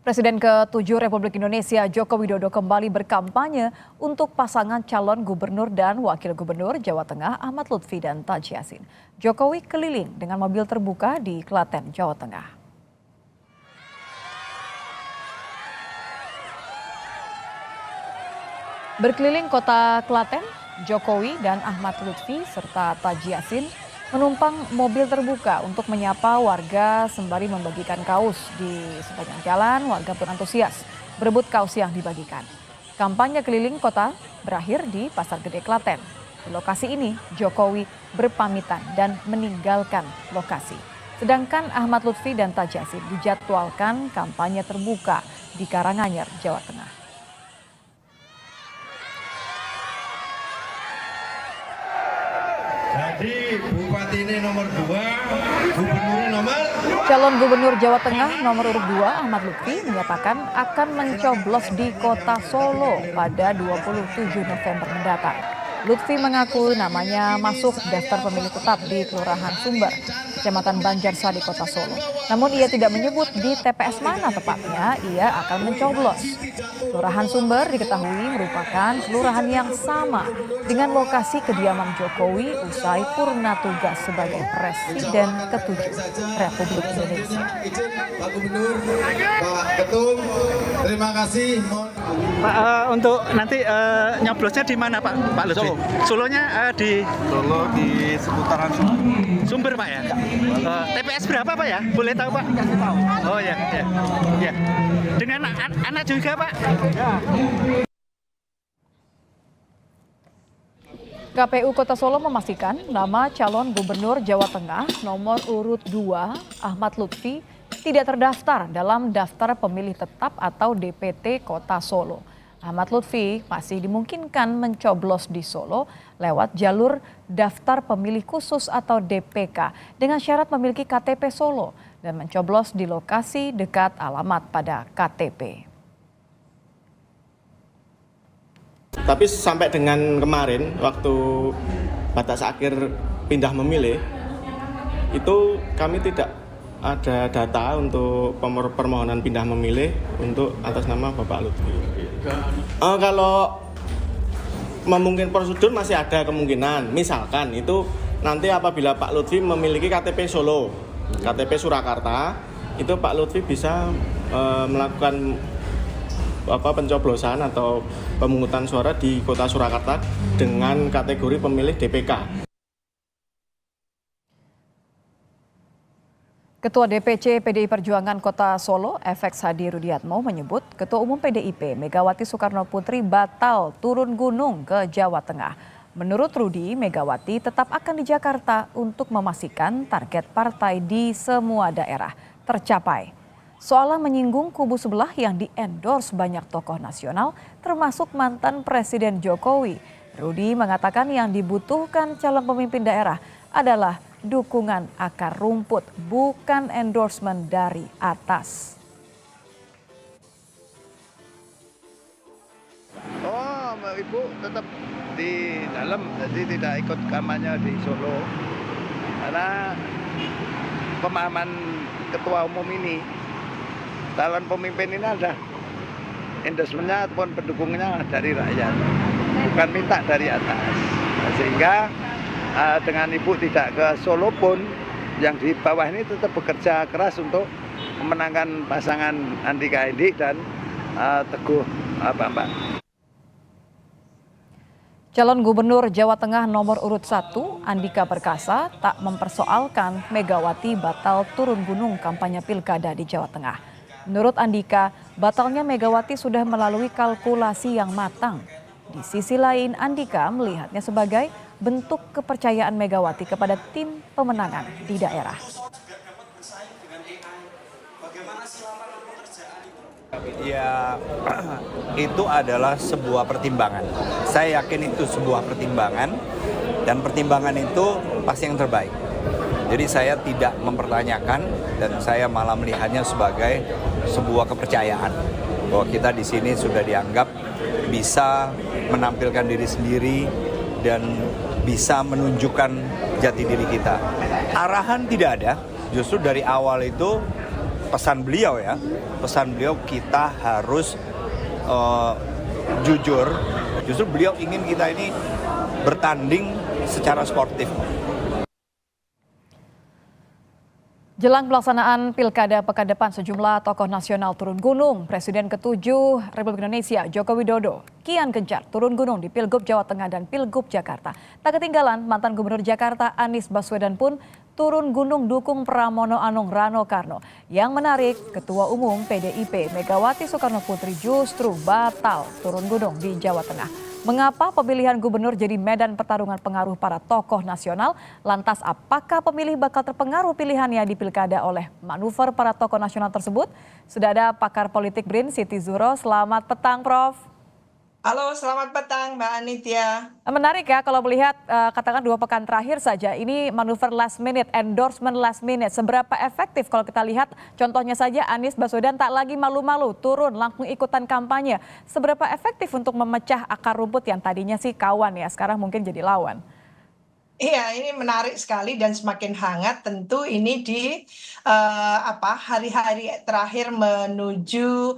Presiden ke-7 Republik Indonesia Joko Widodo kembali berkampanye untuk pasangan calon gubernur dan wakil gubernur Jawa Tengah Ahmad Lutfi dan Taji Yassin. Jokowi keliling dengan mobil terbuka di Klaten, Jawa Tengah. Berkeliling kota Klaten, Jokowi dan Ahmad Lutfi serta Taji Yassin menumpang mobil terbuka untuk menyapa warga sembari membagikan kaos. Di sepanjang jalan, warga pun antusias berebut kaos yang dibagikan. Kampanye keliling kota berakhir di Pasar Gede Klaten. Di lokasi ini, Jokowi berpamitan dan meninggalkan lokasi. Sedangkan Ahmad Lutfi dan Taji Yassin dijadwalkan kampanye terbuka di Karanganyar, Jawa Tengah. Jadi Bupati ini nomor 2, Gubernurnya nomor... Calon Gubernur Jawa Tengah nomor urut 2 Ahmad Lutfi menyatakan akan mencoblos di kota Solo pada 27 November mendatang. Lutfi mengaku namanya masuk daftar pemilih tetap di Kelurahan Sumber, Kecamatan Banjarsari, Kota Solo. Namun ia tidak menyebut di TPS mana tepatnya ia akan mencoblos. Kelurahan Sumber diketahui merupakan kelurahan yang sama dengan lokasi kediaman Jokowi usai purna tugas sebagai Presiden ke-7 Republik Indonesia. Pak Gubernur, Pak Ketum, terima kasih. Pak, untuk nanti nyoblosnya di mana Pak Lutfi? Solonya di Solo di seputaran Sumber Pak ya? TPS berapa Pak ya? Boleh tahu Pak? Oh ya, ya. Dengan anak juga Pak? Ya. KPU Kota Solo memastikan nama calon gubernur Jawa Tengah nomor urut 2 Ahmad Lutfi tidak terdaftar dalam daftar pemilih tetap atau DPT Kota Solo. Ahmad Lutfi masih dimungkinkan mencoblos di Solo lewat jalur daftar pemilih khusus atau DPK dengan syarat memiliki KTP Solo dan mencoblos di lokasi dekat alamat pada KTP. Tapi sampai dengan kemarin waktu batas akhir pindah memilih itu kami tidak ada data untuk permohonan pindah memilih untuk atas nama Bapak Lutfi. Kalau memungkinkan prosedur masih ada kemungkinan. Misalkan itu nanti apabila Pak Lutfi memiliki KTP Solo, KTP Surakarta, itu Pak Lutfi bisa melakukan pencoblosan atau pemungutan suara di Kota Surakarta dengan kategori pemilih DPK. Ketua DPC PDI Perjuangan Kota Solo, FX Hadi Rudiatmo menyebut Ketua Umum PDIP Megawati Soekarno Putri batal turun gunung ke Jawa Tengah. Menurut Rudi, Megawati tetap akan di Jakarta untuk memastikan target partai di semua daerah tercapai. Soal menyinggung kubu sebelah yang di-endorse banyak tokoh nasional termasuk mantan Presiden Jokowi, Rudi mengatakan yang dibutuhkan calon pemimpin daerah adalah dukungan akar rumput, bukan endorsement dari atas. Oh, Ibu tetap di dalam, jadi tidak ikut kampanye di Solo. Karena pemahaman Ketua Umum ini, calon pemimpin ini ada endorsementnya ataupun pendukungnya dari rakyat, bukan minta dari atas. Sehingga dengan Ibu tidak ke Solo pun, yang di bawah ini tetap bekerja keras untuk memenangkan pasangan Andika Hendik dan Teguh Bambang. Calon Gubernur Jawa Tengah nomor urut 1, Andika Perkasa, tak mempersoalkan Megawati batal turun gunung kampanye pilkada di Jawa Tengah. Menurut Andika, batalnya Megawati sudah melalui kalkulasi yang matang. Di sisi lain, Andika melihatnya sebagai bentuk kepercayaan Megawati kepada tim pemenangan di daerah. Ya, itu adalah sebuah pertimbangan. Saya yakin itu sebuah pertimbangan dan pertimbangan itu pasti yang terbaik. Jadi saya tidak mempertanyakan dan saya malah melihatnya sebagai sebuah kepercayaan bahwa kita di sini sudah dianggap bisa menampilkan diri sendiri dan bisa menunjukkan jati diri kita. Arahan tidak ada, justru dari awal itu pesan beliau ya, pesan beliau kita harus jujur. Justru beliau ingin kita ini bertanding secara sportif. Jelang pelaksanaan Pilkada pekan depan, sejumlah tokoh nasional turun gunung. Presiden ke-7 Republik Indonesia, Joko Widodo, kian gencar turun gunung di Pilgub Jawa Tengah dan Pilgub Jakarta. Tak ketinggalan, mantan Gubernur Jakarta Anies Baswedan pun turun gunung dukung Pramono Anung Rano Karno. Yang menarik, Ketua Umum PDIP Megawati Soekarno Putri justru batal turun gunung di Jawa Tengah. Mengapa pemilihan gubernur jadi medan pertarungan pengaruh para tokoh nasional? Lantas apakah pemilih bakal terpengaruh pilihannya di pilkada oleh manuver para tokoh nasional tersebut? Sudah ada pakar politik BRIN Siti Zuhro. Selamat petang, Prof. Halo, selamat petang Mbak Anitya. Menarik ya kalau melihat katakan 2 pekan terakhir saja ini manuver last minute, endorsement last minute. Seberapa efektif kalau kita lihat contohnya saja Anies Baswedan tak lagi malu-malu turun langsung ikutan kampanye. Seberapa efektif untuk memecah akar rumput yang tadinya sih kawan ya, sekarang mungkin jadi lawan. Iya, ini menarik sekali dan semakin hangat tentu ini di hari-hari terakhir menuju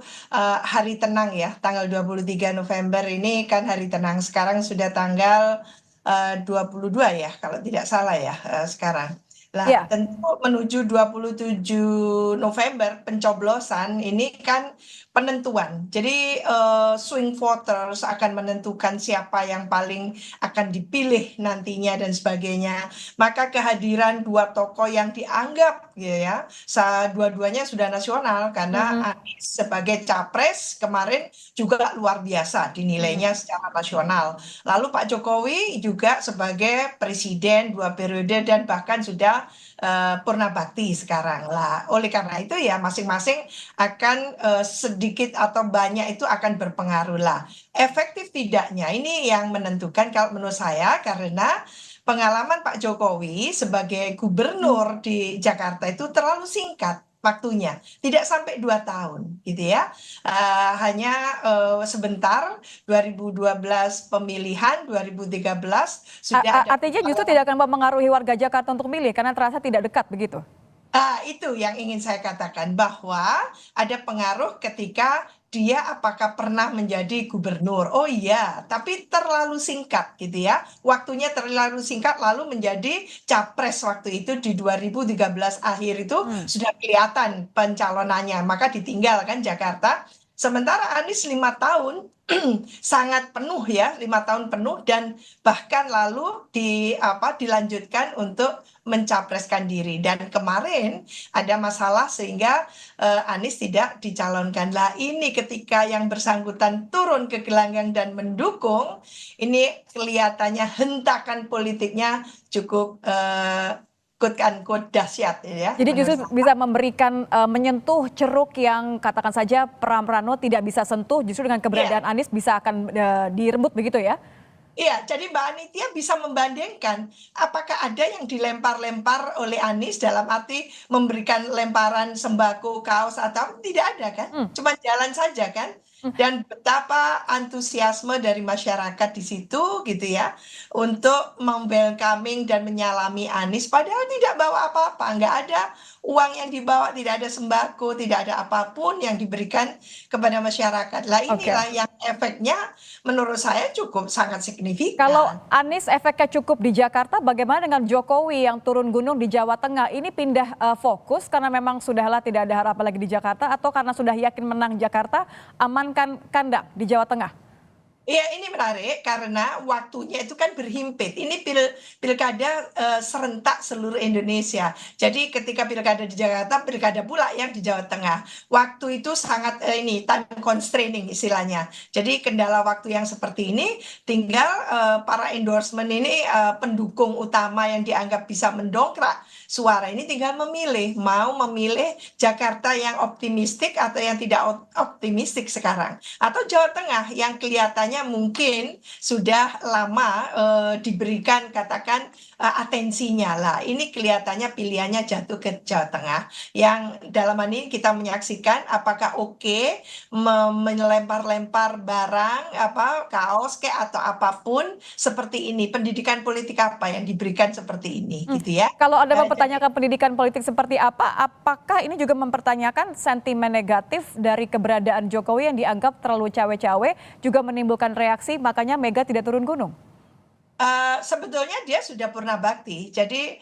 hari tenang ya, tanggal 23 November ini kan hari tenang. Sekarang sudah tanggal 22 ya, kalau tidak salah ya sekarang. Lah, Ya. tentu menuju 27 November pencoblosan ini kan penentuan. Jadi swing voters akan menentukan siapa yang paling akan dipilih nantinya dan sebagainya. Maka kehadiran 2 tokoh yang dianggap ya, dua-duanya sudah nasional karena Anies sebagai capres kemarin juga luar biasa dinilainya secara nasional. Lalu Pak Jokowi juga sebagai presiden 2 periode dan bahkan sudah purna bakti sekarang lah. Oleh karena itu ya masing-masing akan sedikit atau banyak itu akan berpengaruh lah. Efektif tidaknya ini yang menentukan kalau menurut saya karena pengalaman Pak Jokowi sebagai gubernur di Jakarta itu terlalu singkat waktunya, tidak sampai 2 tahun gitu ya. Hanya sebentar 2012 pemilihan 2013 sudah ada. Artinya justru tidak akan mempengaruhi warga Jakarta untuk milih karena terasa tidak dekat begitu. Itu yang ingin saya katakan bahwa ada pengaruh ketika dia apakah pernah menjadi gubernur. Oh iya, tapi terlalu singkat gitu ya. Waktunya terlalu singkat lalu menjadi capres waktu itu di 2013 akhir itu sudah kelihatan pencalonannya. Maka ditinggalkan Jakarta. Sementara Anies 5 tahun sangat penuh ya, 5 tahun penuh dan bahkan lalu dilanjutkan untuk mencapreskan diri. Dan kemarin ada masalah sehingga Anies tidak dicalonkan. Lah ini ketika yang bersangkutan turun ke gelanggang dan mendukung, ini kelihatannya hentakan politiknya cukup quote unquote dahsyat ya. Jadi justru bisa memberikan menyentuh ceruk yang katakan saja Pramono tidak bisa sentuh, justru dengan keberadaan Anies bisa akan dirembut begitu ya? Iya, jadi Mbak Anitya bisa membandingkan apakah ada yang dilempar-lempar oleh Anies dalam arti memberikan lemparan sembako, kaos atau tidak ada kan? Cuma jalan saja kan? Dan betapa antusiasme dari masyarakat di situ gitu ya untuk welcoming dan menyalami Anies padahal tidak bawa apa-apa, nggak ada uang yang dibawa, tidak ada sembako, tidak ada apapun yang diberikan kepada masyarakat. Lah inilah yang efeknya menurut saya cukup sangat signifikan. Kalau Anies efeknya cukup di Jakarta, bagaimana dengan Jokowi yang turun gunung di Jawa Tengah? Ini pindah fokus karena memang sudahlah tidak ada harapan lagi di Jakarta atau karena sudah yakin menang Jakarta, amankan kandang di Jawa Tengah? Iya, ini menarik karena waktunya itu kan berhimpit. Ini pilkada serentak seluruh Indonesia. Jadi ketika pilkada di Jakarta, pilkada pula yang di Jawa Tengah. Waktu itu sangat time constraining istilahnya. Jadi kendala waktu yang seperti ini, tinggal para endorsement ini pendukung utama yang dianggap bisa mendongkrak suara ini tinggal memilih, mau memilih Jakarta yang optimistik atau yang tidak optimistik sekarang. Atau Jawa Tengah yang kelihatannya mungkin sudah lama diberikan katakan atensinya lah. Ini kelihatannya pilihannya jatuh ke Jawa Tengah. Yang dalam hal ini kita menyaksikan apakah oke melempar-lempar barang kaos atau apapun seperti ini. Pendidikan politik apa yang diberikan seperti ini gitu ya. Kalau Anda mempertanyakan pendidikan politik seperti apa, apakah ini juga mempertanyakan sentimen negatif dari keberadaan Jokowi yang dianggap terlalu cawe-cawe juga menimbulkan reaksi, makanya Mega tidak turun gunung? Sebetulnya dia sudah purna bakti, jadi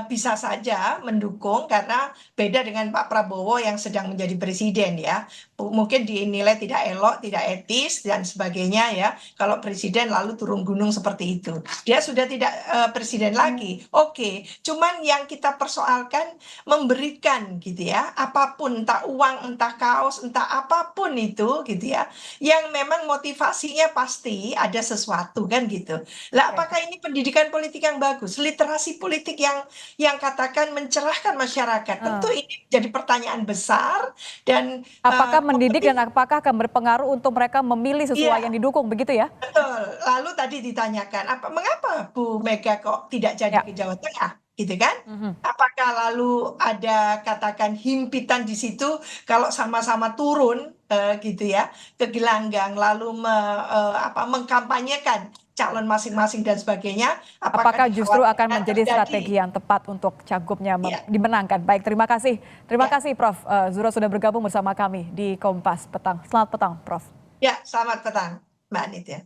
bisa saja mendukung karena beda dengan Pak Prabowo yang sedang menjadi presiden ya. Mungkin dinilai tidak elok, tidak etis dan sebagainya ya. Kalau presiden lalu turun gunung seperti itu. Dia sudah tidak presiden lagi. Oke, cuman yang kita persoalkan memberikan gitu ya, apapun entah uang, entah kaos, entah apapun itu gitu ya. Yang memang motivasinya pasti ada sesuatu kan gitu. Lah apakah ini pendidikan politik yang bagus, literasi politik yang katakan mencerahkan masyarakat? Tentu ini jadi pertanyaan besar dan Apakah mendidik dan apakah akan berpengaruh untuk mereka memilih sesuai Iya. yang didukung, begitu ya? betul. Lalu tadi ditanyakan, mengapa Bu Mega kok tidak jadi Ya. ke Jawa Tengah? Gitu kan? Apakah lalu ada katakan himpitan di situ kalau sama-sama turun gitu ya ke gelanggang lalu mengkampanyekan calon masing-masing dan sebagainya? Apakah justru akan dikhawatirkan menjadi terjadi? strategi yang tepat untuk cagupnya Iya. dimenangkan? Baik, terima kasih. Terima Ya. kasih Prof. Zuro sudah bergabung bersama kami di Kompas Petang. Selamat petang, Prof. Ya, selamat petang, Mbak Anit ya.